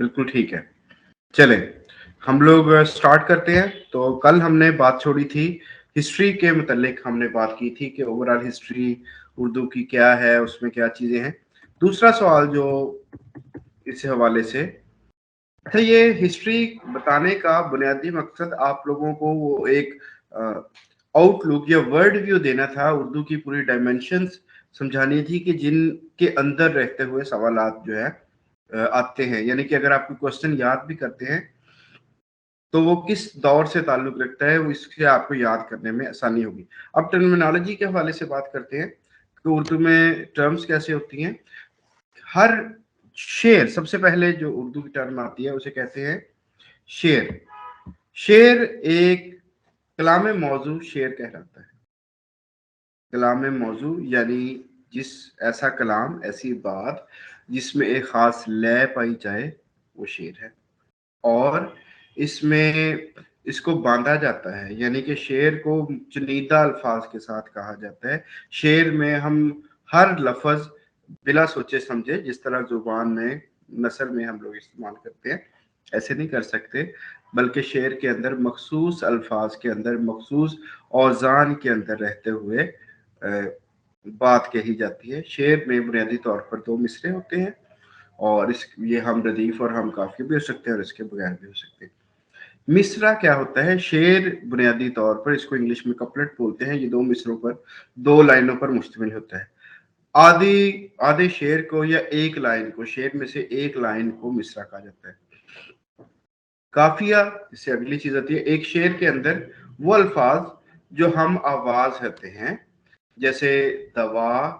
بالکل ٹھیک ہے. چلیں ہم لوگ سٹارٹ کرتے ہیں. تو کل ہم نے بات چھوڑی تھی ہسٹری کے متعلق. ہم نے بات کی تھی کہ اوور آل ہسٹری اردو کی کیا ہے, اس میں کیا چیزیں ہیں. دوسرا سوال جو اس حوالے سے اچھا, یہ ہسٹری بتانے کا بنیادی مقصد آپ لوگوں کو وہ ایک آؤٹ لک یا ورڈ ویو دینا تھا, اردو کی پوری ڈائمینشنز سمجھانی تھی کہ جن کے اندر رہتے ہوئے سوالات جو ہے آتے ہیں. یعنی کہ اگر آپ کو کوشچن یاد بھی کرتے ہیں تو وہ کس دور سے تعلق رکھتا ہے, وہ اس سے آپ کو یاد کرنے میں آسانی ہوگی. اب ٹرمینالوجی کے حوالے سے بات کرتے ہیں کہ اردو میں ٹرمز کیسے ہوتی ہیں. ہر شعر, سب سے پہلے جو اردو کی ٹرم آتی ہے اسے کہتے ہیں شعر. شعر ایک کلام موضوع شعر کہلاتا ہے. کلام موضوع یعنی ایسا کلام, ایسی بات جس میں ایک خاص لے پائی جائے وہ شعر ہے. اور اس میں اس کو باندھا جاتا ہے, یعنی کہ شعر کو چنیدہ الفاظ کے ساتھ کہا جاتا ہے. شعر میں ہم ہر لفظ بلا سوچے سمجھے, جس طرح زبان میں نثر میں ہم لوگ استعمال کرتے ہیں, ایسے نہیں کر سکتے, بلکہ شعر کے اندر مخصوص الفاظ کے اندر مخصوص اوزان کے اندر رہتے ہوئے بات کہی جاتی ہے. شعر میں بنیادی طور پر 2 مصرے ہوتے ہیں, اور یہ ہم ردیف اور ہم کافی بھی ہو سکتے ہیں اور اس کے بغیر بھی ہو سکتے ہیں. مصرع کیا ہوتا ہے؟ شعر بنیادی طور پر, اس کو انگلش میں کپلٹ بولتے ہیں, یہ 2 مصروں پر 2 لائنوں پر مشتمل ہوتا ہے. آدھے شعر کو یا ایک لائن کو, شعر میں سے ایک لائن کو مصرع کہا جاتا ہے. قافیہ اس سے اگلی چیز آتی ہے. ایک شعر کے اندر وہ الفاظ جو ہم آواز ہوتے ہیں, جیسے دوا,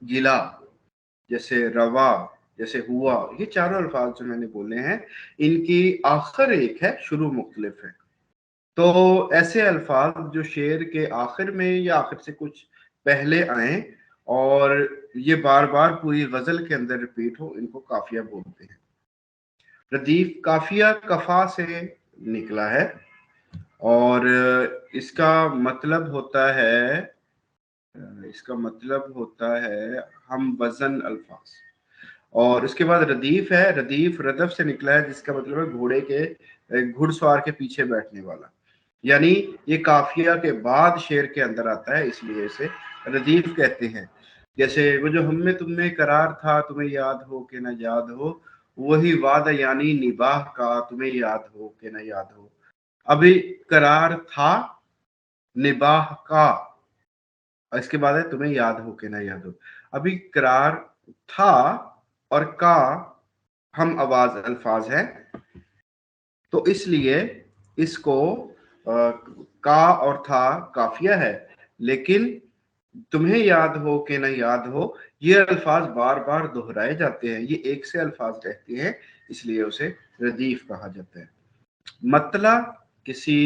گلا, جیسے روا, جیسے ہوا, یہ چاروں الفاظ جو میں نے بولے ہیں ان کی آخر ایک ہے, شروع مختلف ہے. تو ایسے الفاظ جو شعر کے آخر میں یا آخر سے کچھ پہلے آئیں اور یہ بار بار پوری غزل کے اندر ریپیٹ ہو, ان کو قافیہ بولتے ہیں. ردیف قافیہ کفا سے نکلا ہے اور اس کا مطلب ہوتا ہے ہم وزن الفاظ. اور اس کے بعد ردیف ہے. ردیف ردف سے نکلا ہے, جس کا مطلب ہے گھوڑے کے گھڑ سوار کے پیچھے بیٹھنے والا. یعنی یہ قافیہ کے بعد شعر کے اندر آتا ہے, اس لیے اسے ردیف کہتے ہیں. جیسے وہ جو ہم میں تم میں قرار تھا, تمہیں یاد ہو کہ نہ یاد ہو, وہی وعدہ یعنی نباہ کا, تمہیں یاد ہو کہ نہ یاد ہو. ابھی قرار تھا, نباہ کا, اس کے بعد ہے تمہیں یاد ہو کہ نہ یاد ہو. ابھی قرار تھا اور کا ہم آواز الفاظ ہیں, تو اس لیے اس کو کا اور تھا قافیہ ہے. لیکن تمہیں یاد ہو کہ نہ یاد ہو, یہ الفاظ بار بار دہرائے جاتے ہیں, یہ ایک سے الفاظ رہتے ہیں, اس لیے اسے ردیف کہا جاتا ہے. مطلع کسی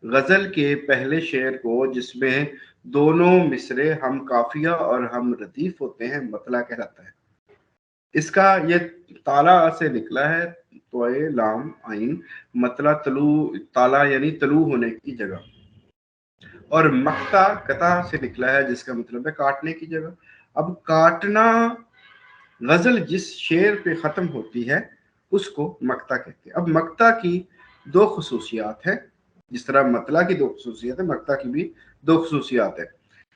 غزل کے پہلے شعر کو جس میں دونوں مصرے ہم قافیہ اور ہم ردیف ہوتے ہیں مطلع کہلاتا ہے. اس کا یہ تالا سے نکلا ہے, توئے لام عین, مطلع تالا یعنی طلوع ہونے کی جگہ. اور مقطع قطع سے نکلا ہے, جس کا مطلب ہے کاٹنے کی جگہ. اب کاٹنا, غزل جس شعر پہ ختم ہوتی ہے اس کو مقطع کہتے ہیں. اب مقطع کی 2 خصوصیات ہیں, جس طرح مطلع کی 2 خصوصیات ہیں, مقطع کی بھی 2 خصوصیات ہیں.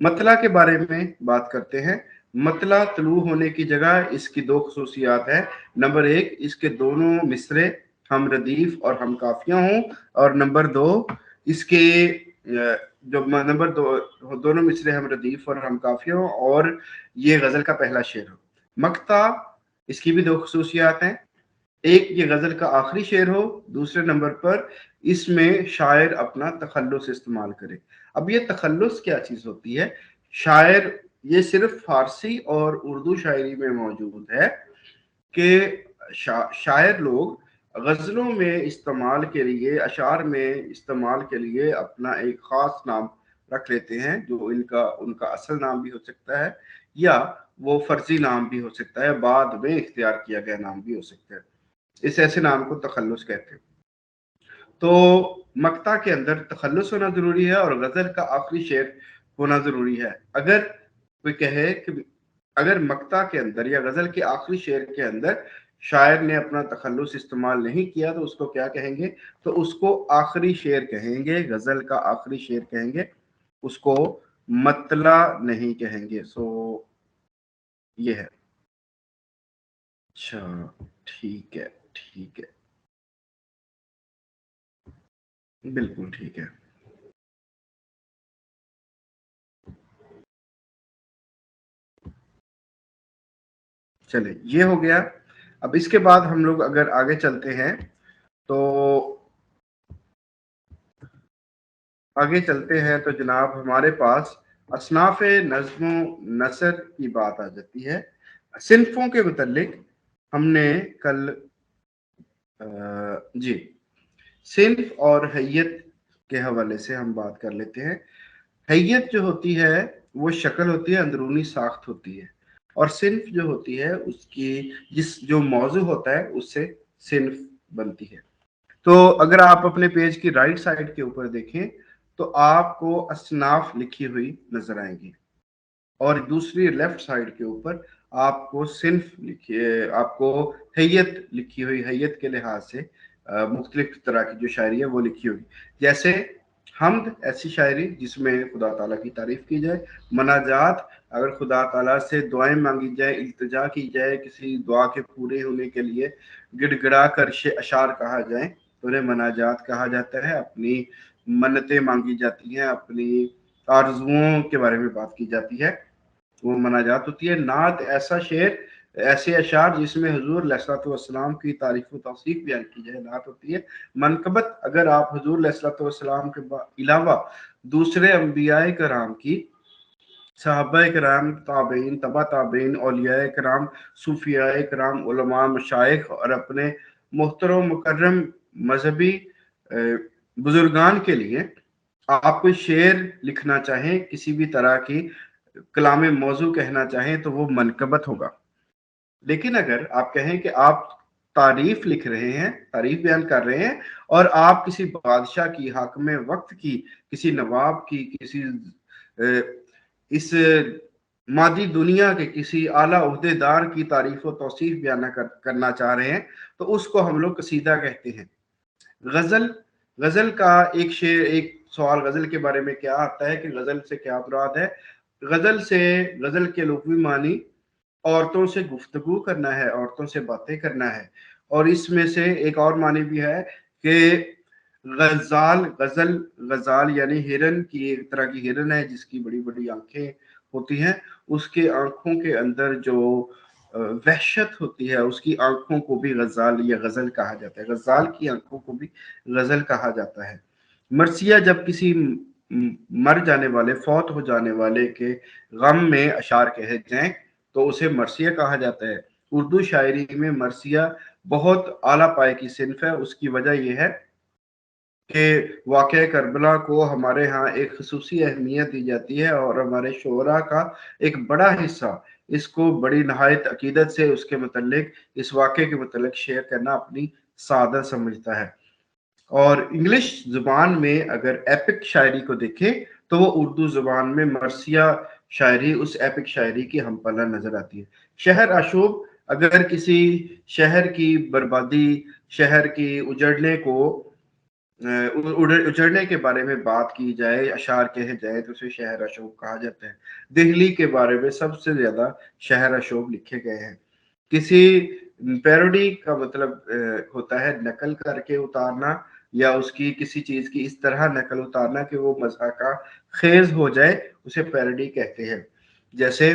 مطلع کے بارے میں بات کرتے ہیں. مطلع طلوع ہونے کی جگہ, اس کی 2 خصوصیات ہیں. نمبر 1, اس کے دونوں مصرے ہم ردیف اور ہم قافیہ ہوں, اور نمبر 2, اس کے دونوں مصرے ہم ردیف اور ہم قافیہ ہوں, اور یہ غزل کا پہلا شعر ہو. مقطع, اس کی بھی 2 خصوصیات ہیں. ایک, یہ غزل کا آخری شعر ہو. دوسرے نمبر پر اس میں شاعر اپنا تخلص استعمال کرے. اب یہ تخلص کیا چیز ہوتی ہے؟ شاعر, یہ صرف فارسی اور اردو شاعری میں موجود ہے کہ شاعر لوگ غزلوں میں استعمال کے لیے, اشعار میں استعمال کے لیے اپنا ایک خاص نام رکھ لیتے ہیں, جو ان کا اصل نام بھی ہو سکتا ہے یا وہ فرضی نام بھی ہو سکتا ہے, بعد میں اختیار کیا گیا نام بھی ہو سکتا ہے. اس ایسے نام کو تخلص کہتے ہیں. تو مقطع کے اندر تخلص ہونا ضروری ہے اور غزل کا آخری شعر ہونا ضروری ہے. اگر کوئی کہے کہ اگر مقطع کے اندر یا غزل کے آخری شعر کے اندر شاعر نے اپنا تخلص استعمال نہیں کیا تو اس کو کیا کہیں گے؟ تو اس کو آخری شعر کہیں گے، غزل کا آخری شعر کہیں گے، اس کو مطلع نہیں کہیں گے. سو یہ ہے. اچھا ٹھیک ہے، ٹھیک ہے، بالکل ٹھیک ہے. چلے یہ ہو گیا. اب اس کے بعد ہم لوگ اگر آگے چلتے ہیں تو جناب ہمارے پاس اصناف نظم و نثر کی بات آ جاتی ہے. صنفوں کے متعلق ہم نے کل جی صنف اور حیت کے حوالے سے ہم بات کر لیتے ہیں. حیت جو ہوتی ہے وہ شکل ہوتی ہے، اندرونی ساخت ہوتی ہے، اور صنف جو ہوتی ہے اس کی جو موضوع ہوتا ہے اس سے صنف بنتی ہے. تو اگر آپ اپنے پیج کی رائٹ سائڈ کے اوپر دیکھیں تو آپ کو اصناف لکھی ہوئی نظر آئیں گی، اور دوسری لیفٹ سائڈ کے اوپر آپ کو صنف آپ کو حیت لکھی ہوئی، حیت کے لحاظ سے مختلف طرح کی جو شاعری ہے وہ لکھی ہوگی. جیسے حمد ایسی شاعری جس میں خدا تعالیٰ کی تعریف کی جائے. مناجات اگر خدا تعالیٰ سے دعائیں مانگی جائے، التجا کی جائے کسی دعا کے پورے ہونے کے لیے، گڑ گڑا کر اشعار کہا جائے تو انہیں مناجات کہا جاتا ہے. اپنی منتیں مانگی جاتی ہیں، اپنی آرزوؤں کے بارے میں بات کی جاتی ہے، وہ مناجات ہوتی ہے. نعت ایسا شعر، ایسے اشعار جس میں حضور علیہ الصلوۃ والسلام کی تعریف و توصیف بیان کی جائے، نعت ہوتی ہے. منقبت اگر آپ حضور علیہ الصلوۃ والسلام کے علاوہ دوسرے انبیاء کرام کی، صحابہ کرام، تابعین، تبع تابعین، اولیاء کرام، صوفیاء کرام، علماء، مشائخ اور اپنے محترم مکرم مذہبی بزرگان کے لیے آپ کوئی شعر لکھنا چاہیں، کسی بھی طرح کی کلام موضوع کہنا چاہیں تو وہ منقبت ہوگا. لیکن اگر آپ کہیں کہ آپ تعریف لکھ رہے ہیں، تعریف بیان کر رہے ہیں، اور آپ کسی بادشاہ کی، حاکم وقت کی، کسی نواب کی، کسی اس مادی دنیا کے کسی اعلیٰ عہدے دار کی تعریف و توصیف بیان کرنا چاہ رہے ہیں تو اس کو ہم لوگ قصیدہ کہتے ہیں. غزل کا ایک شعر، ایک سوال غزل کے بارے میں کیا آتا ہے کہ غزل سے کیا مراد ہے؟ غزل کے لغوی معنی عورتوں سے گفتگو کرنا ہے، عورتوں سے باتیں کرنا ہے. اور اس میں سے ایک اور معنی بھی ہے کہ غزال یعنی ہرن کی، ایک طرح کی ہرن ہے جس کی بڑی بڑی آنکھیں ہوتی ہیں، اس کے آنکھوں کے اندر جو وحشت ہوتی ہے، اس کی آنکھوں کو بھی غزال یا غزل کہا جاتا ہے. غزال کی آنکھوں کو بھی غزل کہا جاتا ہے. مرثیہ جب کسی مر جانے والے، فوت ہو جانے والے کے غم میں اشعار کہے جائیں تو اسے مرثیہ کہا جاتا ہے. اردو شاعری میں مرثیہ بہت اعلیٰ پائے کی صنف ہے. اس کی وجہ یہ ہے کہ واقعہ کربلا کو ہمارے ہاں ایک خصوصی اہمیت دی جاتی ہے، اور ہمارے شعراء کا ایک بڑا حصہ اس کو بڑی نہایت عقیدت سے اس کے متعلق، اس واقعے کے متعلق شیئر کرنا اپنی سعادت سمجھتا ہے. اور انگلش زبان میں اگر ایپک شاعری کو دیکھیں تو وہ اردو زبان میں مرثیہ شاعری اس ایپک شاعری کی ہم پلہ نظر آتی ہے. شہر آشوب اگر کسی شہر کی بربادی، شہر کی اجڑنے کے بارے میں بات کی جائے، اشعار کہے جائے تو اسے شہر آشوب کہا جاتا ہے. دہلی کے بارے میں سب سے زیادہ شہر آشوب لکھے گئے ہیں. کسی پیروڈی کا مطلب ہوتا ہے نقل کر کے اتارنا، یا اس کی کسی چیز کی اس طرح نقل اتارنا کہ وہ مزاح کا خیز ہو جائے، اسے پیروڈی کہتے ہیں. جیسے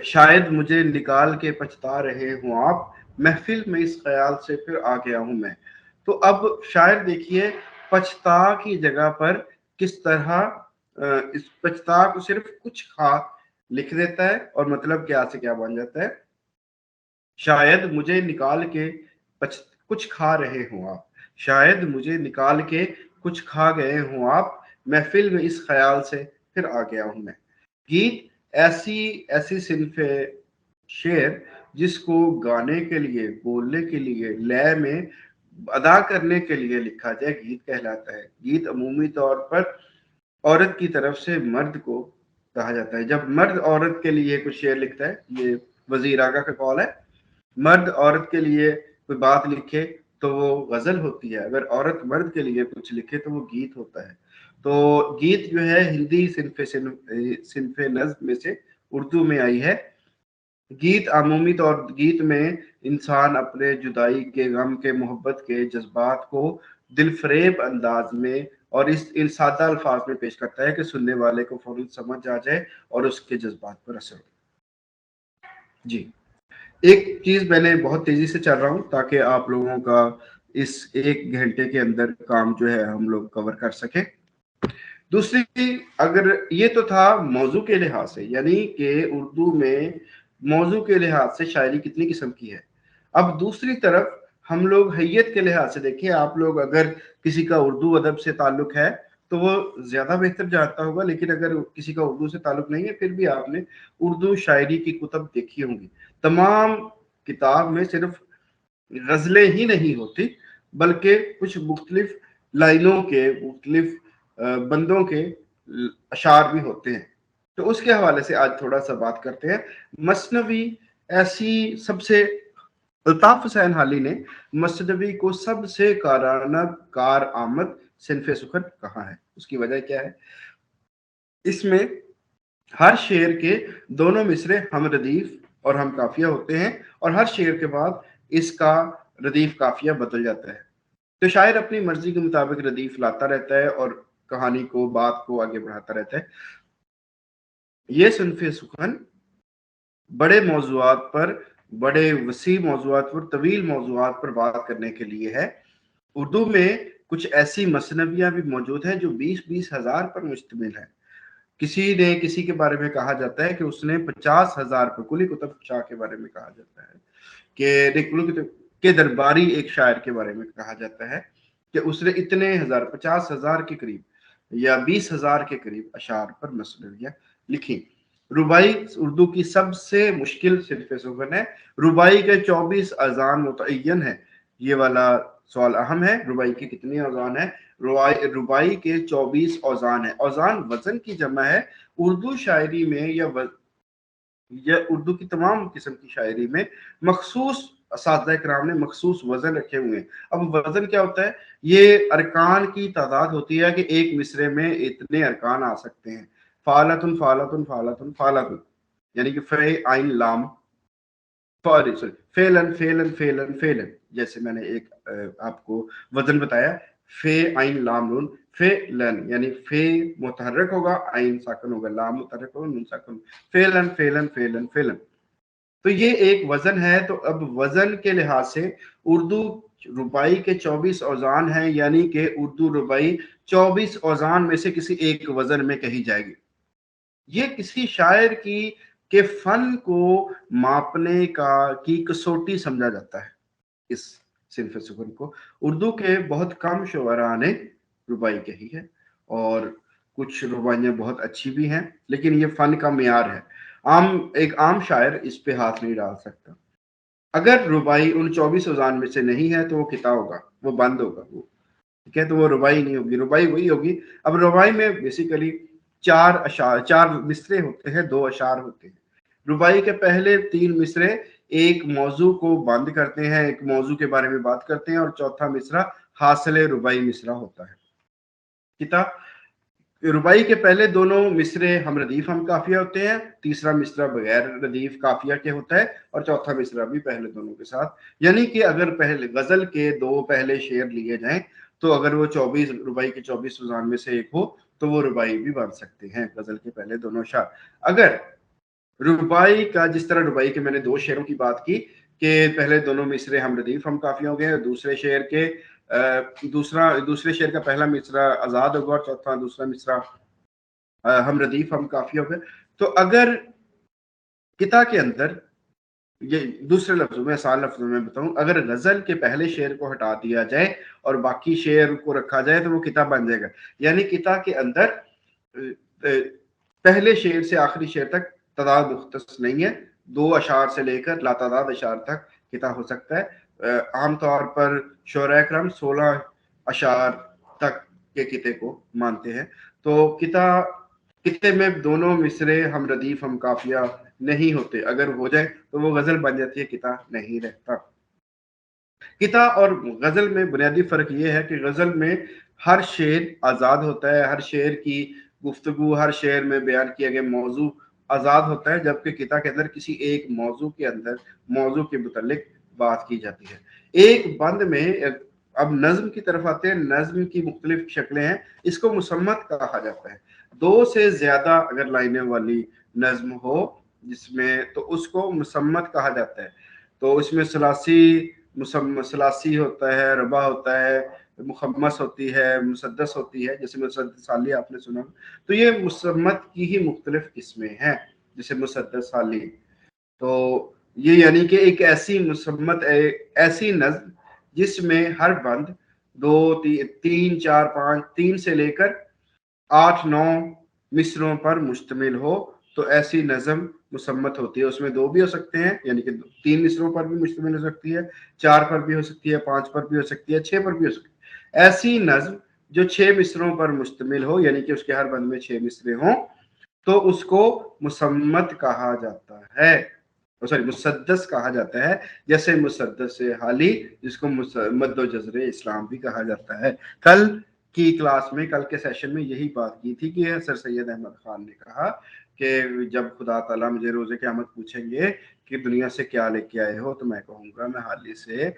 شاید مجھے نکال کے پچھتا رہے ہوں آپ، محفل میں اس خیال سے پھر آ گیا ہوں میں. تو اب شاعر دیکھیے پچھتا کی جگہ پر کس طرح اس پچھتا کو صرف کچھ کھا لکھ دیتا ہے، اور مطلب کیا سے کیا بن جاتا ہے. شاید مجھے نکال کے کچھ کھا رہے ہوں آپ، شاید مجھے نکال کے کچھ کھا گئے ہوں آپ، محفل میں اس خیال سے پھر آ گیا ہوں میں. گیت ایسی صنف شعر جس کو گانے کے لیے، بولنے کے لیے، لے میں ادا کرنے کے لیے لکھا جائے، گیت کہلاتا ہے. گیت عمومی طور پر عورت کی طرف سے مرد کو کہا جاتا ہے. جب مرد عورت کے لیے کچھ شعر لکھتا ہے، یہ وزیر آگا کا قول ہے، مرد عورت کے لیے کوئی بات لکھے تو وہ غزل ہوتی ہے، اگر عورت مرد کے لیے کچھ لکھے تو وہ گیت ہوتا ہے۔ تو گیت جو ہے ہندی صنف نظم میں سے اردو میں آئی ہے۔ گیت عمومی طور گیت میں انسان اپنے جدائی کے، غم کے، محبت کے جذبات کو دل فریب انداز میں اور ان سادہ الفاظ میں پیش کرتا ہے کہ سننے والے کو فوراً سمجھ آ جائے اور اس کے جذبات پر اثر ہو۔ جی، ایک چیز میں نے بہت تیزی سے چل رہا ہوں تاکہ آپ لوگوں کا اس 1 گھنٹے کے اندر کام جو ہے ہم لوگ کور کر سکیں۔ دوسری، اگر یہ تو تھا موضوع کے لحاظ سے، یعنی کہ اردو میں موضوع کے لحاظ سے شاعری کتنی قسم کی ہے۔ اب دوسری طرف ہم لوگ حیت کے لحاظ سے دیکھیں، آپ لوگ اگر کسی کا اردو ادب سے تعلق ہے تو وہ زیادہ بہتر جانتا ہوگا، لیکن اگر کسی کا اردو سے تعلق نہیں ہے پھر بھی آپ نے اردو شاعری کی کتب دیکھی ہوں گی۔ تمام کتاب میں صرف غزلیں ہی نہیں ہوتی بلکہ کچھ مختلف لائنوں کے، مختلف بندوں کے اشعار بھی ہوتے ہیں۔ تو اس کے حوالے سے آج تھوڑا سا بات کرتے ہیں۔ مثنوی ایسی سب سے، الطاف حسین حالی نے مثنوی کو سب سے کارانہ کارآمد صنف سخن کہا ہے۔ اس کی وجہ کیا ہے؟ اس میں ہر شعر کے دونوں مصرے ہم ردیف اور ہم قافیہ ہوتے ہیں، اور ہر شعر کے بعد اس کا ردیف قافیہ بدل جاتا ہے۔ تو شاعر اپنی مرضی کے مطابق ردیف لاتا رہتا ہے اور کہانی کو، بات کو آگے بڑھاتا رہتا ہے۔ یہ صنف سخن بڑے موضوعات پر، بڑے وسیع موضوعات پر، طویل موضوعات پر بات کرنے کے لیے ہے۔ اردو میں کچھ ایسی مثنویاں بھی موجود ہیں جو 20-20 ہزار پر مشتمل ہے۔ کسی کے بارے میں کہا جاتا ہے کہ اس نے 50,000 پر، کلی کتب شاہ کے بارے میں کہا جاتا ہے کہ درباری ایک شاعر کے بارے میں کہا جاتا ہے کہ اس نے اتنے ہزار، 50,000 کے قریب یا 20,000 کے قریب اشعار پر مثنویاں لکھی۔ ربائی اردو کی سب سے مشکل صنف سخن ہے۔ ربائی کے 24 اذان متعین ہے۔ یہ والا سوال اہم ہے، ربائی کی کتنی اوزان ہے؟ ربائی کے 24 اوزان ہے۔ اوزان وزن کی جمع ہے۔ اردو شاعری میں یا اردو کی تمام قسم کی شاعری میں مخصوص اساتذہ کرام نے مخصوص وزن رکھے ہوئے ہیں۔ اب وزن کیا ہوتا ہے؟ یہ ارکان کی تعداد ہوتی ہے کہ ایک مصرے میں اتنے ارکان آ سکتے ہیں۔ فعلتن فعلتن فعلتن فعلتن، یعنی کہ فے عین لام، فیلن فیلن فیلن فیلن، جیسے میں نے ایک آپ کو وزن بتایا، فے عین لام نون فیلن، یعنی فے متحرک ہوگا، عین ساکن ہوگا، لام متحرک ہوگا، نون ساکن، فیلن فیلن فیلن فیلن۔ تو یہ ایک وزن ہے۔ تو اب وزن کے لحاظ سے اردو ربائی کے 24 اوزان ہیں، یعنی کہ اردو ربائی 24 اوزان میں سے کسی ایک وزن میں کہی جائے گی۔ یہ کسی شاعر کی کہ فن کو ماپنے کی کسوٹی سمجھا جاتا ہے۔ اس صنف سخن کو اردو کے بہت کم شعراء نے ربائی کہی ہے، اور کچھ ربائیاں بہت اچھی بھی ہیں، لیکن یہ فن کا معیار ہے۔ ایک عام شاعر اس پہ ہاتھ نہیں ڈال سکتا۔ اگر ربائی ان 24 اوزان میں سے نہیں ہے تو وہ کتا ہوگا، وہ بند ہوگا، وہ ٹھیک ہے، تو وہ ربائی نہیں ہوگی۔ ربائی وہی ہوگی۔ اب ربائی میں بیسیکلی 4 مصرے ہوتے ہیں، 2 اشعار ہوتے ہیں۔ ربائی کے پہلے 3 مصرے ایک موضوع کو بند کرتے ہیں، ایک موضوع کے بارے میں بات کرتے ہیں، اور چوتھا مصرع حاصل ربائی مصرع ہوتا ہے۔ ربائی کے پہلے دونوں مصرے ہم ردیف ہم قافیہ ہوتے ہیں، تیسرا مصرع بغیر ردیف قافیہ کے ہوتا ہے، اور چوتھا مصرع بھی پہلے دونوں کے ساتھ۔ یعنی کہ اگر پہلے غزل کے 2 پہلے شعر لیے جائیں تو اگر وہ 24 ربائی کے 24 اوزان میں سے ایک ہو تو وہ ربائی بھی بن سکتے ہیں، غزل کے پہلے دونوں اشعار۔ اگر ربائی کا، جس طرح ربائی کے میں نے 2 شعروں کی بات کی کہ پہلے دونوں مصرے ہم ردیف ہم قافیہ ہو گئے، اور دوسرے شعر کا پہلا مصرع آزاد ہوگا اور چوتھا دوسرا مصرع ہم ردیف ہم قافیہ ہو گئے، تو اگر کتا کے اندر، یہ دوسرے لفظوں میں، آسان لفظوں میں بتاؤں، اگر غزل کے پہلے شعر کو ہٹا دیا جائے اور باقی شعر کو رکھا جائے تو وہ کتا بن جائے گا۔ یعنی کتا کے اندر پہلے شعر سے آخری شعر تک تعداد مختص نہیں ہے، 2 اشعار سے لے کر لاتعداد اشعار تک کتا ہو سکتا ہے۔ عام طور پر شعراء کرام 16 اشعار تک کے کتے کو مانتے ہیں۔ تو کتے میں دونوں مصرے ہم ردیف ہم قافیہ نہیں ہوتے, اگر ہو جائے تو وہ غزل بن جاتی ہے, قطع نہیں رہتا. قطع اور غزل میں بنیادی فرق یہ ہے کہ غزل میں ہر شعر آزاد ہوتا ہے, ہر شعر کی گفتگو, ہر شعر میں بیان کیا گیا موضوع آزاد ہوتا ہے, جبکہ قطع کے اندر کسی ایک موضوع کے اندر موضوع کے متعلق بات کی جاتی ہے. ایک بند میں, اب نظم کی طرف آتے ہیں. نظم کی مختلف شکلیں ہیں. اس کو مسمت کہا جاتا ہے. 2 سے زیادہ اگر لائنیں والی نظم ہو جس میں, تو اس کو مسمت کہا جاتا ہے. تو اس میں ثلاثی ہوتا ہے, ربع ہوتا ہے, مخمس ہوتی ہے, مسدس ہوتی ہے. جیسے مسدس سالی آپ نے سنا, تو یہ مسمت کی ہی مختلف قسمیں ہیں, جیسے مسدس سالی. تو یہ یعنی کہ ایک ایسی مسمت, ایسی نظم جس میں ہر بند 2 3 4 5 3 سے لے کر 8 9 مصروں پر مشتمل ہو, تو ایسی نظم مسمت ہوتی ہے. اس میں 2 بھی ہو سکتے ہیں, یعنی کہ 3 مصروں پر بھی مشتمل ہو سکتی ہے, 4 پر بھی ہو سکتی ہے, 5 پر بھی ہو سکتی ہے, 6 پر بھی ہو سکتی ہے. ایسی نظم جو 6 مصروں پر مشتمل ہو, یعنی کہ اس کے ہر بند میں 6 مصرے ہوں, تو اس کو مسمت کہا جاتا ہے, مسدس کہا جاتا ہے. جیسے مسدس حالی, جس کو مد و جزر اسلام بھی کہا جاتا ہے. کل کی کلاس میں, کل کے سیشن میں یہی بات کی تھی کہ سر سید احمد خان نے کہا کہ جب خدا تعالیٰ مجھے روز قیامت پوچھیں گے کہ دنیا سے کیا لے کے آئے ہو, تو میں کہوں گا میں حالی سے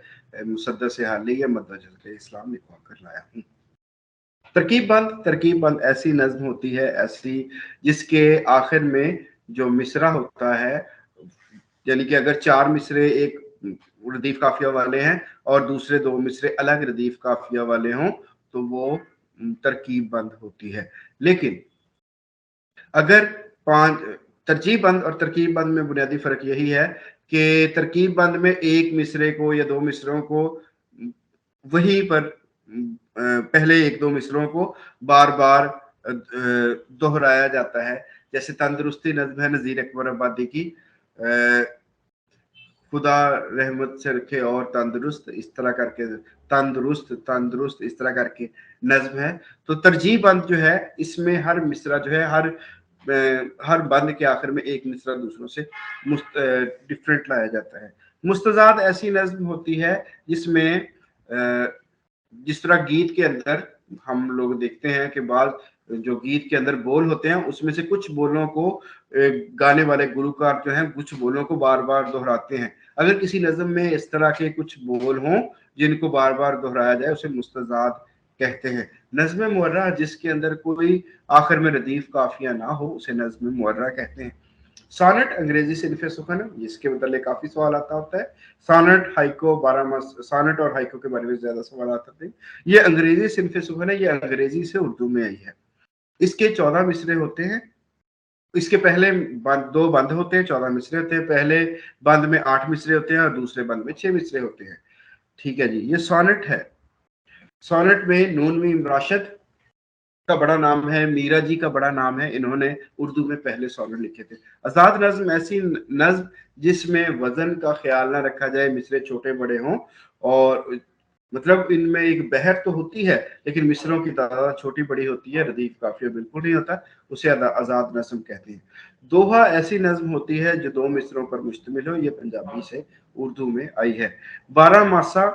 مسدس حالی یا مد و جزر اسلام لکھوا کر لایا ہوں. ترکیب بند ایسی نظم ہوتی ہے, ایسی جس کے آخر میں جو مصرع ہوتا ہے, یعنی کہ اگر 4 مصرے ایک ردیف قافیہ والے ہیں اور دوسرے 2 مصرے الگ ردیف قافیہ والے ہوں, تو وہ ترکیب بند ہوتی ہے. لیکن اگر ترجیح بند اور ترکیب بند میں بنیادی فرق یہی ہے کہ ترکیب بند میں ایک مصرے کو یا 2 مصروں کو وہیں پر پہلے 1-2 مصروں کو بار بار دہرایا جاتا ہے. جیسے تندرستی نظم ہے نذیر اکبر آبادی کی, خدا رحمت سے رکھے اور تندرست, اس طرح کر کے تندرست اس طرح کر کے نظم ہے. تو ترجیح بند جو ہے, اس میں ہر مصرع جو ہے, ہر بند کے آخر میں ایک مصرع دوسروں سے ڈفرینٹ لایا جاتا ہے. مستزاد ایسی نظم ہوتی ہے جس میں جس طرح گیت کے اندر ہم لوگ دیکھتے ہیں کہ بعض جو گیت کے اندر بول ہوتے ہیں, اس میں سے کچھ بولوں کو گانے والے گلوکار جو ہیں کچھ بولوں کو بار بار دہراتے ہیں. اگر کسی نظم میں اس طرح کے کچھ بول ہوں جن کو بار بار دہرایا جائے, اسے مستزاد کہتے ہیں. نظم معرہ جس کے اندر کوئی آخر میں ردیف قافیہ نہ ہو, اسے نظم معرہ کہتے ہیں. سانٹ انگریزی صنف سخن ہے, جس کے متعلق کافی سوال آتا ہوتا ہے. سانٹ ہائیکو 12 سانٹ اور ہائیکو کے بارے میں زیادہ سوالات آتے ہیں. یہ انگریزی صنف سخن ہے, یہ انگریزی سے اردو میں آئی ہے. اس کے 14 مصرے ہوتے ہیں. اس کے پہلے 2 بند ہوتے ہیں, 14 مصرے ہوتے ہیں. پہلے بند میں 8 مصرے ہوتے ہیں اور دوسرے بند میں 6 مصرے ہوتے ہیں. ٹھیک ہے جی, یہ سونٹ ہے. سونٹ میں نون میم راشد کا بڑا نام ہے, میرا جی کا بڑا نام ہے, انہوں نے اردو میں پہلے سونٹ لکھے تھے. آزاد نظم ایسی نظم جس میں وزن کا خیال نہ رکھا جائے, مصرے چھوٹے بڑے ہوں, اور مطلب ان میں ایک بحر تو ہوتی ہے لیکن مصروں کی تعداد چھوٹی بڑی ہوتی ہے, ردیف قافیہ بالکل نہیں ہوتا, اسے آزاد نظم کہتے ہیں. دوہا ایسی نظم ہوتی ہے جو 2 مصروں پر مشتمل ہو, یہ پنجابی سے اردو میں آئی ہے. 12 ماسا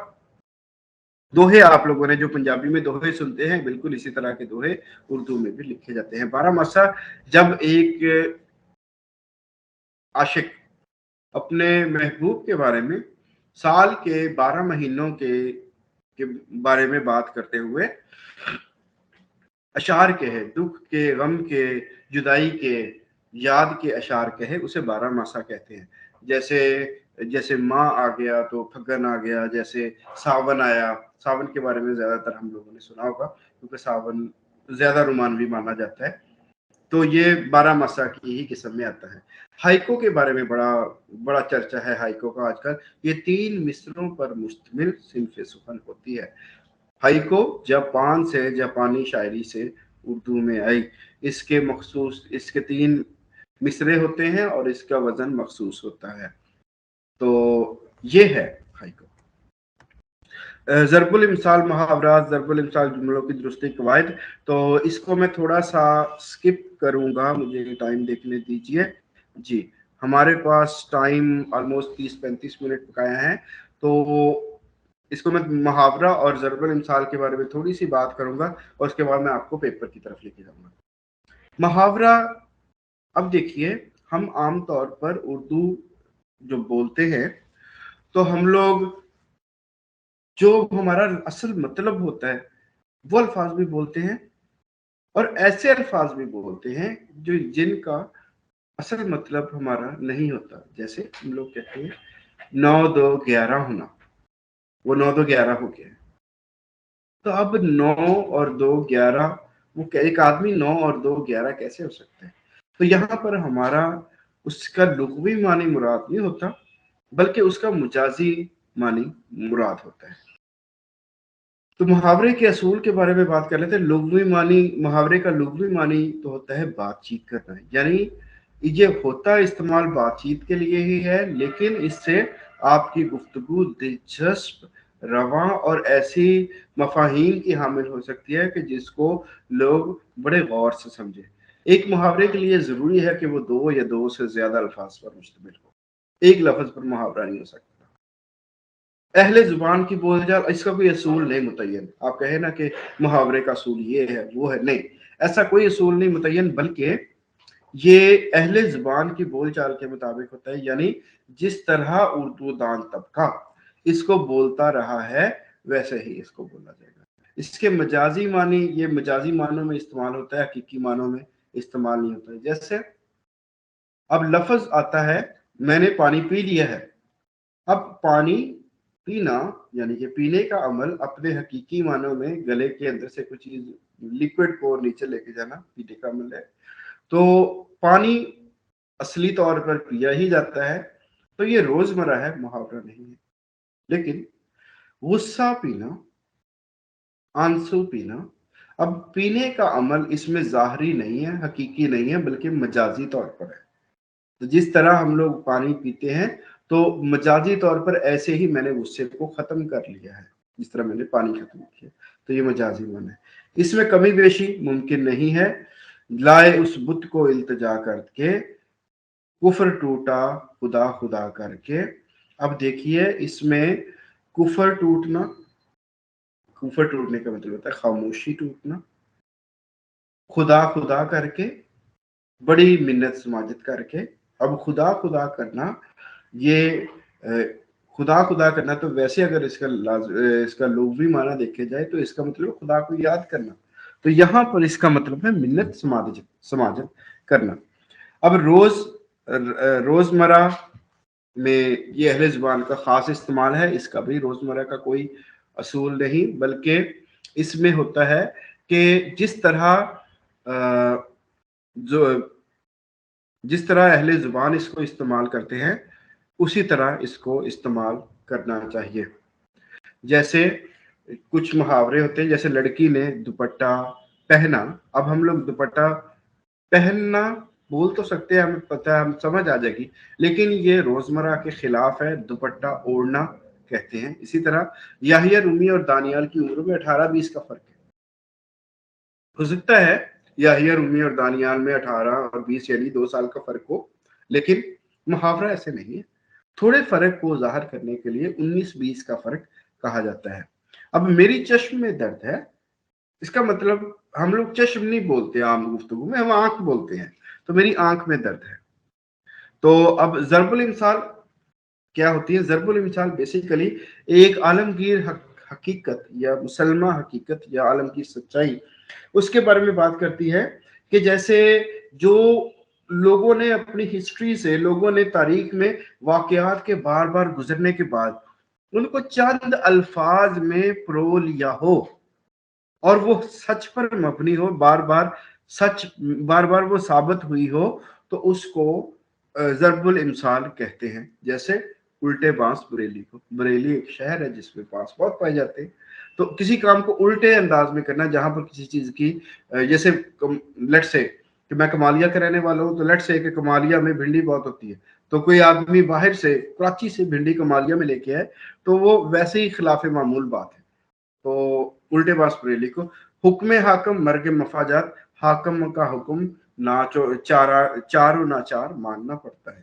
دوہے آپ لوگوں نے جو پنجابی میں دوہے سنتے ہیں, بالکل اسی طرح کے دوہے اردو میں بھی لکھے جاتے ہیں. 12 ماسا جب ایک عاشق اپنے محبوب کے بارے میں سال کے 12 مہینوں کے بارے میں بات کرتے ہوئے اشعار کہے, دکھ کے, غم کے, جدائی کے, یاد کے اشعار کہے, اسے 12 ماسا کہتے ہیں. جیسے ماں آ گیا تو پھگن آ گیا, جیسے ساون آیا. ساون کے بارے میں زیادہ تر ہم لوگوں نے سنا ہوگا کیونکہ ساون زیادہ رومانوی مانا جاتا ہے, تو یہ 12 ماسا کی ہی قسم میں آتا ہے. ہائیکو کے بارے میں بڑا چرچا ہے ہائیکو کا آج کل. یہ 3 مصروں پر مشتمل صنف سخن ہوتی ہے. ہائیکو جاپان سے, جاپانی شاعری سے اردو میں آئی. اس کے 3 مصرے ہوتے ہیں اور اس کا وزن مخصوص ہوتا ہے. تو یہ ہے ہائیکو. ضرب الامثال محاورات, ضرب الامثال جملوں کی درستی قواعد. تو اس کو میں تھوڑا سا سکپ کروں گا, مجھے ٹائم دیکھنے دیجئے. جی ہمارے پاس ٹائم آلموسٹ 30-35 منٹ بقایا ہے، تو اس کو میں محاورہ اور ضرب الامثال کے بارے میں تھوڑی سی بات کروں گا، اور اس کے بعد میں آپ کو پیپر کی طرف لے کے جاؤں گا۔ محاورہ، اب دیکھیے ہم عام طور پر اردو جو بولتے ہیں تو ہم لوگ جو ہمارا اصل مطلب ہوتا ہے وہ الفاظ بھی بولتے ہیں، اور ایسے الفاظ بھی بولتے ہیں جن کا اصل مطلب ہمارا نہیں ہوتا۔ جیسے ہم لوگ کہتے ہیں 9 2 11 ہونا، وہ 9 2 11 ہو گیا۔ تو اب 9 اور 2 11، وہ ایک آدمی 9 اور 2 11 کیسے ہو سکتے ہیں؟ تو یہاں پر ہمارا اس کا لغوی معنی مراد نہیں ہوتا، بلکہ اس کا مجازی معنی مراد ہوتا ہے۔ تو محاورے کے اصول کے بارے میں بات کر لیتے ہیں۔ لغوی معنی، محاورے کا لغوی معنی تو ہوتا ہے بات چیت کرنا، یعنی یہ ہوتا استعمال بات چیت کے لیے ہی ہے، لیکن اس سے آپ کی گفتگو دلچسپ، رواں اور ایسی مفاہیم کی حامل ہو سکتی ہے کہ جس کو لوگ بڑے غور سے سمجھے۔ ایک محاورے کے لیے ضروری ہے کہ وہ 2 یا 2 سے زیادہ الفاظ پر مشتمل ہو، ایک لفظ پر محاورہ نہیں ہو سکتا۔ اہل زبان کی بول چال، اس کا کوئی اصول نہیں متعین۔ آپ کہیں نا کہ محاورے کا اصول یہ ہے وہ ہے، نہیں، ایسا کوئی اصول نہیں متعین، بلکہ یہ اہل زبان کی بول چال کے مطابق ہوتا ہے، یعنی جس طرح اردو دان طبقہ اس کو بولتا رہا ہے ویسے ہی اس کو بولا جائے گا۔ اس کے مجازی معنی، یہ مجازی معنوں میں استعمال ہوتا ہے، حقیقی معنوں میں استعمال نہیں ہوتا ہے۔ جیسے اب لفظ آتا ہے میں نے پانی پی لیا ہے۔ اب پانی پینا یعنی کہ پینے کا عمل اپنے حقیقی معنوں میں گلے کے اندر سے کچھ چیز لیکوڈ کو نیچے لے کے جانا پینے کا عمل ہے۔ تو پانی اصلی طور پر پیا ہی جاتا ہے، تو یہ روزمرہ ہے، محاورہ نہیں ہے۔ لیکن غصہ پینا، آنسو پینا، اب پینے کا عمل اس میں ظاہری نہیں ہے، حقیقی نہیں ہے، بلکہ مجازی طور پر ہے۔ تو جس طرح ہم لوگ پانی پیتے ہیں تو مجازی طور پر ایسے ہی میں نے غصے کو ختم کر لیا ہے، جس طرح میں نے پانی ختم کیا، تو یہ مجازی معنی ہے۔ اس میں کمی بیشی ممکن نہیں ہے۔ لائے اس بت کو التجا کر کے، کفر ٹوٹا خدا خدا کر کے۔ اب دیکھیے اس میں کفر ٹوٹنا، کفر ٹوٹنے کا مطلب ہوتا ہے خاموشی ٹوٹنا، خدا خدا کر کے، بڑی منت سماجت کر کے۔ اب خدا خدا کرنا، یہ خدا خدا کرنا تو ویسے اگر اس کا لغوی معنی دیکھے جائے تو اس کا مطلب خدا کو یاد کرنا، تو یہاں پر اس کا مطلب ہے منت سماجت کرنا۔ اب روزمرہ میں یہ اہل زبان کا خاص استعمال ہے، اس کا بھی روزمرہ کا کوئی اصول نہیں، بلکہ اس میں ہوتا ہے کہ جس طرح اہل زبان اس کو استعمال کرتے ہیں اسی طرح اس کو استعمال کرنا چاہیے۔ جیسے کچھ محاورے ہوتے ہیں، جیسے لڑکی نے دوپٹہ پہنا۔ اب ہم لوگ دوپٹہ پہننا بول تو سکتے ہیں، ہمیں پتہ ہے، ہم سمجھ آ جائے گی، لیکن یہ روزمرہ کے خلاف ہے، دوپٹہ اوڑھنا کہتے ہیں۔ اسی طرح یحییٰ رومی اور دانیال کی عمر میں 18-20 کا فرق ہے۔ ہو سکتا ہے یحییٰ رومی اور دانیال میں 18 اور 20 یعنی 2 سال کا فرق ہو، لیکن محاورہ ایسے نہیں ہے۔ تھوڑے فرق کو ظاہر کرنے کے لیے 19-20 کا فرق کہا جاتا ہے۔ اب میری چشم میں درد ہے، اس کا مطلب ہم لوگ چشم نہیں بولتے عام گفتگو میں، ہم آنکھ بولتے ہیں، تو میری آنکھ میں درد ہے۔ تو اب ضرب الامثال کیا ہوتی ہے؟ ضرب الامثال بیسیکلی ایک عالمگیر حقیقت یا مسلمہ حقیقت یا عالمگیر سچائی، اس کے بارے میں بات کرتی ہے کہ جیسے جو لوگوں نے اپنی ہسٹری سے، لوگوں نے تاریخ میں واقعات کے بار بار گزرنے کے بعد ان کو چند الفاظ میں پرو لیا ہو اور وہ سچ پر مبنی ہو، بار بار وہ ثابت ہوئی ہو، تو اس کو ضرب الامثال کہتے ہیں۔ جیسے الٹے بانس بریلی کو، بریلی ایک شہر ہے جس میں بانس بہت پائے جاتے ہیں، تو کسی کام کو الٹے انداز میں کرنا، جہاں پر کسی چیز کی جیسے لیٹ سے کہ میں کمالیہ کا رہنے والا ہوں، تو لیٹ سے کہ کمالیہ میں بھنڈی بہت ہوتی ہے، تو کوئی آدمی باہر سے کراچی سے بھنڈی کمالیہ میں لے کے آئے تو وہ ویسے ہی خلاف معمول بات ہے۔ تو الٹے باس بریلی کو حکم حاکم مرگ مفاجات، حاکم کا حکم چارو ناچار ماننا پڑتا ہے۔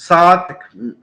7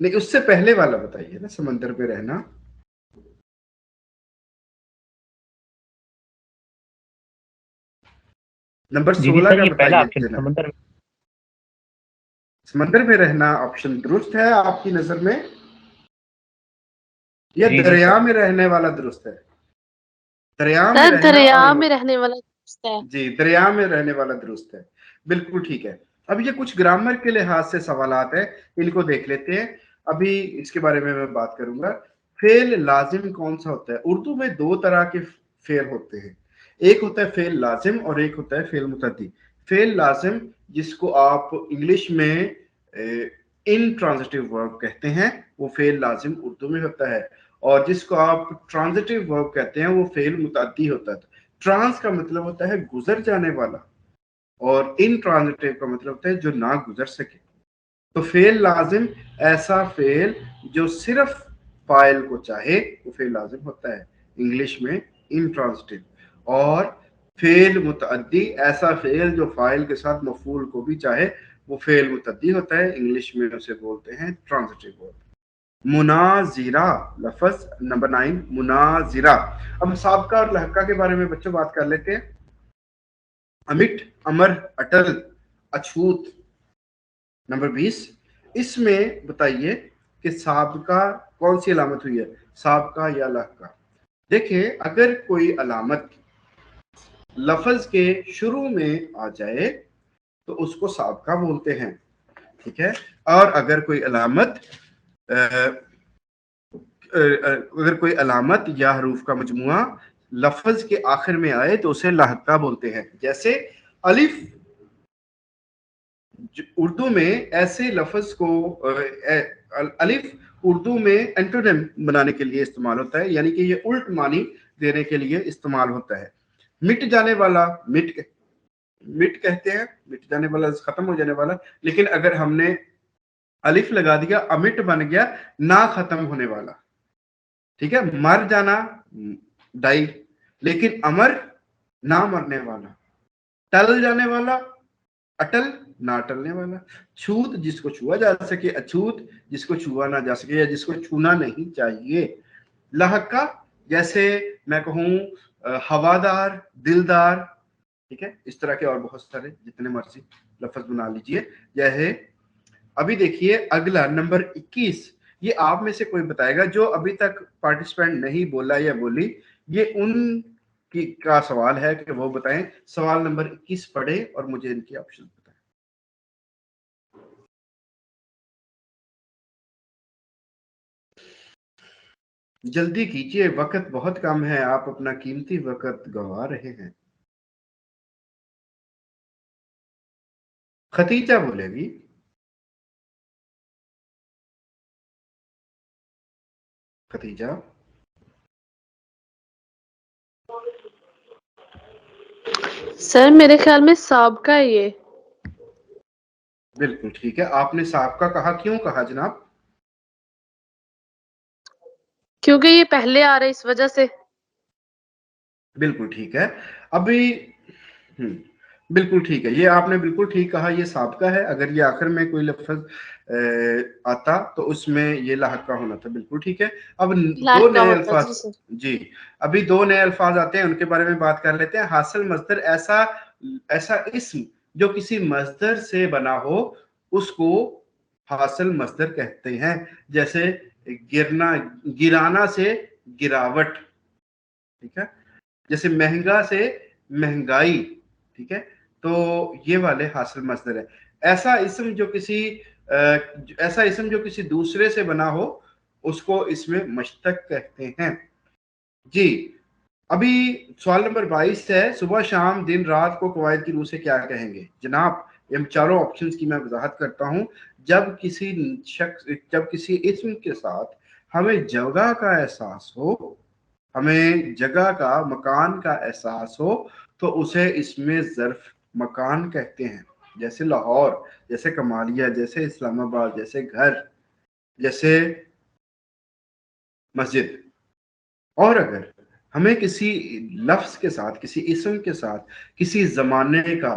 نہیں اس سے پہلے والا بتائیے نا, سمندر پہ رہنا. نمبر جی 16 سر کا یہ پہلا بتائیے آپشن جناب. سمندر. سمندر میں رہنا آپشن درست ہے آپ کی نظر میں, یا جی جی دریا سر. میں رہنے والا درست ہے؟ دریا میں سر رہنا دریا اور میں رہنے والا درست ہے. جی دریا میں رہنے والا درست ہے, بالکل ٹھیک ہے. اب یہ کچھ گرامر کے لحاظ سے سوالات ہیں, ان کو دیکھ لیتے ہیں. ابھی اس کے بارے میں بات کروں گا. فعل لازم کون سا ہوتا ہے؟ اردو میں دو طرح کے فعل ہوتے ہیں, ایک ہوتا ہے فعل لازم اور ایک ہوتا ہے فعل متعدی. فعل لازم جس کو آپ انگلش میں انٹرانزٹیو ورب کہتے ہیں, وہ فعل لازم اردو میں ہوتا ہے. اور جس کو آپ ٹرانزٹیو ورب کہتے ہیں وہ فعل متعدی ہوتا ہے. ٹرانس کا مطلب ہوتا ہے گزر جانے والا, اور انٹرانزٹیو کا مطلب ہوتا ہے جو نہ گزر سکے. تو فعل لازم ایسا فعل جو صرف فاعل کو چاہے وہ فعل لازم ہوتا ہے, انگلش میں انٹرانزٹیو. اور فعل متعدی ایسا فعل جو فاعل کے ساتھ مفعول کو بھی چاہے وہ فعل متعدی ہوتا ہے, انگلش میں اسے بولتے ہیں ٹرانزٹیو. مناظرہ لفظ نمبر 9, مناظرہ. اب سابقہ اور لحقہ کے بارے میں بچوں بات کر لیتے ہیں. امٹ, امر, اٹل, اچھوت. نمبر 20, اس میں بتائیے کہ سابقہ کون سی علامت ہوئی ہے, سابقہ یا لحقہ. دیکھیں اگر کوئی علامت لفظ کے شروع میں آ جائے تو اس کو سابقہ بولتے ہیں, ٹھیک ہے. اور اگر کوئی علامت یا حروف کا مجموعہ لفظ کے آخر میں آئے تو اسے لاحقہ بولتے ہیں. جیسے الف, اردو میں ایسے لفظ کو الف اردو میں اینٹونیم بنانے کے لیے استعمال ہوتا ہے, یعنی کہ یہ الٹ معنی دینے کے لیے استعمال ہوتا ہے. مٹ جانے والا, مٹ کہتے ہیں, مٹ جانے والا ختم ہو جانے والا. لیکن اگر ہم نے الف لگا دیا امٹ بن گیا نہ ختم ہونے والا, ٹھیک ہے. مر جانا ڈائی, لیکن امر نہ مرنے والا. ٹل جانے والا اٹل, نہ ٹلنے والا. چھوت جس کو چھوا جا سکے, اچھوت جس کو چھوا نہ جا سکے یا جس کو چھونا نہیں چاہیے. لحقہ جیسے میں کہوں ہوادار, دلدار, ٹھیک ہے. اس طرح کے اور بہت سارے جتنے مرضی لفظ بنا لیجئے. جیسے ابھی دیکھیے اگلا نمبر 21, یہ آپ میں سے کوئی بتائے گا جو ابھی تک پارٹیسپینٹ نہیں بولا یا بولی, یہ ان کی کا سوال ہے کہ وہ بتائیں. سوال نمبر 21 پڑھے اور مجھے ان کی آپشن بتائیں. جلدی کیجئے, وقت بہت کم ہے, آپ اپنا قیمتی وقت گنوا رہے ہیں. ختیجہ بولے گی. ختیجہ سر میرے خیال میں سابقہ ہے یہ. بالکل ٹھیک ہے. آپ نے سابقہ کہا, کیوں کہا جناب؟ کیونکہ یہ پہلے آ رہا ہے اس وجہ سے. بالکل ٹھیک ہے. ابھی بالکل ٹھیک ہے, یہ آپ نے بالکل ٹھیک کہا, یہ سابقہ ہے. اگر یہ آخر میں کوئی لفظ آتا تو اس میں یہ لاحقہ ہونا تھا. بالکل ٹھیک ہے. اب دو لاحقہ نئے ہوتا الفاظ, جی سر. جی ابھی 2 نئے الفاظ آتے ہیں, ان کے بارے میں بات کر لیتے ہیں. حاصل مصدر ایسا اسم جو کسی مصدر سے بنا ہو اس کو حاصل مصدر کہتے ہیں. جیسے گرانا سے گراوٹ, ٹھیک ہے. جیسے مہنگا سے مہنگائی, ٹھیک ہے. تو یہ والے حاصل مصدر ہے. ایسا اسم جو کسی دوسرے سے بنا ہو اس کو اس میں مشتق کہتے ہیں. جی ابھی سوال نمبر 22 ہے, صبح شام دن رات کو قواعد کی روح سے کیا کہیں گے؟ جناب یہ چاروں آپشنز کی میں وضاحت کرتا ہوں. جب کسی اسم کے ساتھ ہمیں جگہ کا احساس ہو, ہمیں جگہ کا, مکان کا احساس ہو تو اسے اس میں ظرف مکان کہتے ہیں. جیسے لاہور, جیسے کمالیہ, جیسے اسلام آباد, جیسے گھر, جیسے مسجد. اور اگر ہمیں کسی لفظ کے ساتھ, کسی اسم کے ساتھ کسی زمانے کا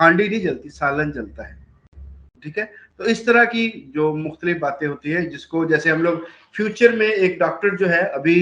ہانڈی نہیں جلتی، سالن جلتا ہے. ٹھیک ہے. تو اس طرح کی جو مختلف باتیں ہوتی ہیں جس کو جیسے ہم لوگ فیوچر میں ایک ڈاکٹر جو ہے ابھی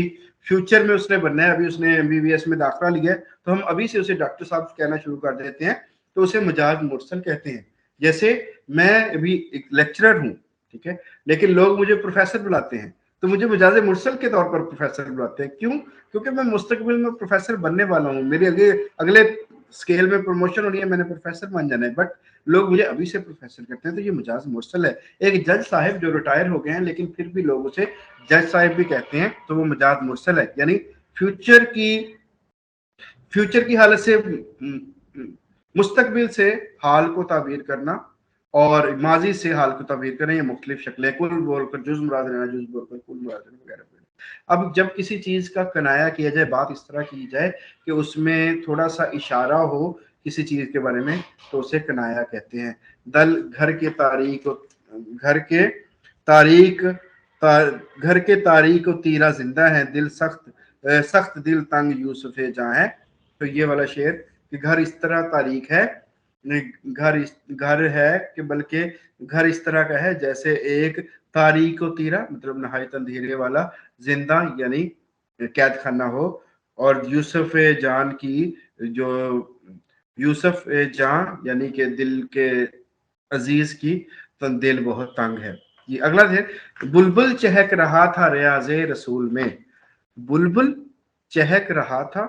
فیوچر میں اس نے بننا ہے، ابھی اس نے MBBS میں داخلہ لیا ہے، تو ہم ابھی سے اسے ڈاکٹر صاحب کہنا شروع کر دیتے ہیں، تو اسے مجاز مرسل کہتے ہیں. جیسے میں ابھی ایک لیکچرر ہوں، ٹھیک ہے، لیکن لوگ مجھے پروفیسر بلاتے ہیں، تو مجھے مجاز مرسل کے طور پر پروفیسر بلاتے ہیں. کیوں؟ کیونکہ میں مستقبل میں پروفیسر بننے والا ہوں، میری اگلے اسکیل میں پروموشن ہونی ہے، میں نے پروفیسر بن جانا ہے، بٹ لوگ مجھے ابھی سے پروفیسر کرتے ہیں، تو یہ مجاز مرسل ہے. ایک جج صاحب جو ریٹائر ہو گئے ہیں لیکن پھر بھی لوگ اسے جج صاحب بھی کہتے ہیں، تو وہ مجاز مرسل ہے. یعنی فیوچر کی حالت سے مستقبل سے حال کو تعبیر کرنا اور ماضی سے حال کو تعبیر کرنا، یہ مختلف شکلیں. کل بول کر جز مراد لینا، جز بول کر کل مراد لینا وغیرہ. اب جب کسی چیز کا کنایا کیا جائے، بات اس طرح کی جائے کہ اس میں تھوڑا سا اشارہ ہو کسی چیز کے بارے میں، تو اسے کنایا کہتے ہیں. گھر کے تاریک و تیرا زندہ ہے، دل سخت دل تنگ یوسف جاں ہے. تو یہ والا شعر کہ گھر اس طرح تاریک ہے، گھر ہے کہ بلکہ گھر اس طرح کا ہے جیسے ایک تاریک و تیرا مطلب نہایت اندھیرے والا، زندہ یعنی قید خانہ ہو. اور یوسف جان کی جو یوسف جان یعنی کہ دل کے عزیز کی تو دل بہت تنگ ہے. یہ اگلا ہے، بلبل چہک رہا تھا ریاض رسول میں. بلبل چہک رہا تھا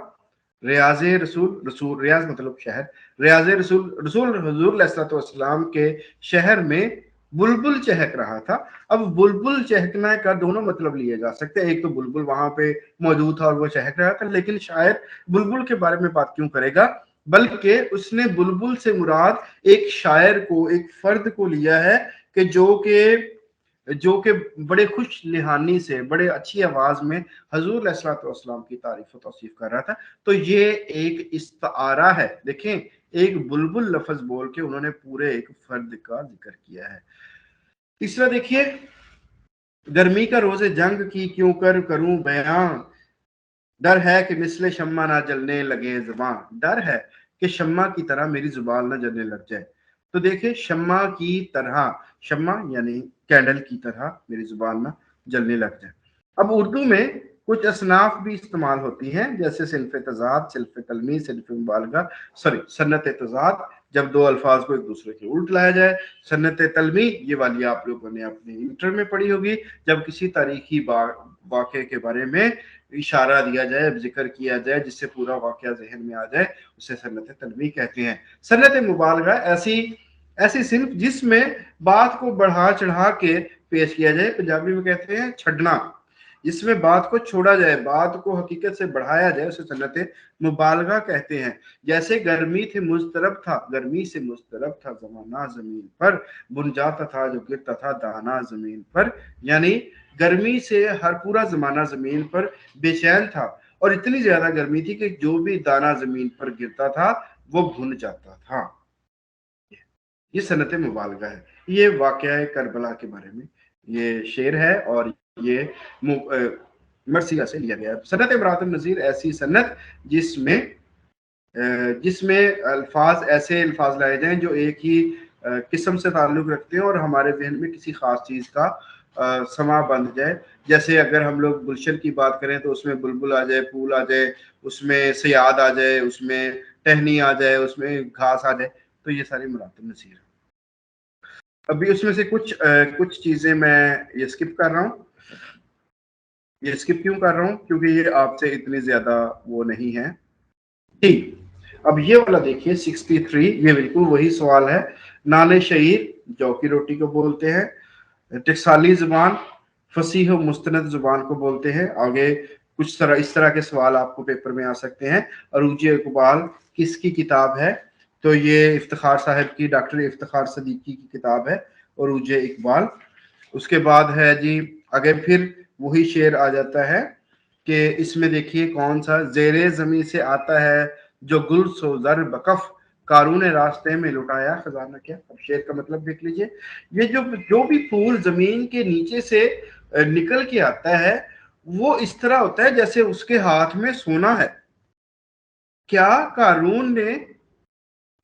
ریاض رسول ریاض مطلب شہر، ریاض رسول حضور علیہ الصلوۃ والسلام کے شہر میں بلبل چہک رہا تھا. اب بلبل چہکنا کا دونوں مطلب لیے جا سکتے ہیں. ایک تو بلبل وہاں پہ موجود تھا اور وہ چہک رہا تھا، لیکن شاید بلبل کے بارے میں بات کیوں کرے گا، بلکہ اس نے بلبل سے مراد ایک شاعر کو، ایک فرد کو لیا ہے کہ جو کہ بڑے خوش لحانی سے، بڑے اچھی آواز میں حضور علیہ الصلوۃ والسلام کی تعریف و توصیف کر رہا تھا. تو یہ ایک استعارہ ہے. دیکھیں، ایک بلبل لفظ بول کے انہوں نے پورے ایک فرد کا ذکر کیا ہے. تیسرا دیکھیے، گرمی کا روز جنگ کی کیوں کروں بیان، ڈر ہے کہ مثل شمع نہ جلنے لگے زبان. ڈر ہے کہ شمع کی طرح میری زبان نہ جلنے لگ جائے. تو دیکھیں، شمع کی طرح، شمع یعنی کینڈل کی طرح میری زبان نہ جلنے لگ جائے. اب اردو میں کچھ اصناف بھی استعمال ہوتی ہیں، جیسے صنف تضاد، صنف کلمی، صنف مبالغہ، سنت تضاد، جب دو الفاظ کو ایک دوسرے کے الٹ لایا جائے. سنت تلمی، یہ والی آپ لوگوں نے اپنے انٹر میں پڑھی ہوگی، جب کسی تاریخی واقعے کے بارے میں اشارہ دیا جائے، ذکر کیا جائے جس سے پورا واقعہ ذہن میں آ جائے، اسے سنت تلمی کہتے ہیں. سنت مبالغہ ایسی صنف جس میں بات کو بڑھا چڑھا کے پیش کیا جائے، پنجابی میں کہتے ہیں چھڑنا، جس میں بات کو چھوڑا جائے، بات کو حقیقت سے بڑھایا جائے، اسے سنت مبالغہ کہتے ہیں. جیسے گرمی سے مضطرب تھا زمانہ زمین پر، بن جاتا تھا جو گرتا تھا دانا زمین پر. یعنی گرمی سے ہر پورا زمانہ زمین پر بے چین تھا، اور اتنی زیادہ گرمی تھی کہ جو بھی دانا زمین پر گرتا تھا وہ بھن جاتا تھا. یہ سنت مبالغہ ہے. یہ واقعہ کربلا کے بارے میں یہ شعر ہے، اور یہ مرثیہ سے لیا گیا ہے. سنت امراۃ النذیر ایسی سنت جس میں ایسے الفاظ لائے جائیں جو ایک ہی قسم سے تعلق رکھتے ہیں اور ہمارے ذہن میں کسی خاص چیز کا سما بندھ جائے. جیسے اگر ہم لوگ گلشن کی بات کریں تو اس میں بلبل آ جائے، پھول آ جائے، اس میں سیاد آ جائے، اس میں ٹہنی آ جائے، اس میں گھاس آ جائے، تو یہ ساری مراد النذیر ہے. ابھی اس میں سے کچھ چیزیں میں یہ اسکپ کر رہا ہوں. یہ اسکپ کیوں کر رہا ہوں؟ کیونکہ یہ آپ سے اتنی زیادہ وہ نہیں ہے. ٹھیک، اب یہ والا دیکھیے 63، یہ بالکل وہی سوال ہے. نان شعیر جو کی روٹی کو بولتے ہیں، ٹکسالی زبان فصیح و مستند زبان کو بولتے ہیں. آگے کچھ اس طرح کے سوال آپ کو پیپر میں آ سکتے ہیں. عروج اقبال کس کی کتاب ہے؟ تو یہ افتخار صاحب کی، ڈاکٹر افتخار صدیقی کی کتاب ہے عروج اقبال. اس کے بعد ہے جی آگے پھر وہی شعر آ جاتا ہے کہ اس میں دیکھیے کون سا، زیر زمین سے آتا ہے جو گل سو زر بکف، قارون راستے میں لٹایا خزانہ کیا. اب شعر کا مطلب دیکھ لیجئے. یہ جو بھی پھول زمین کے نیچے سے نکل کے آتا ہے وہ اس طرح ہوتا ہے جیسے اس کے ہاتھ میں سونا ہے. کیا قارون نے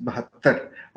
72,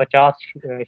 50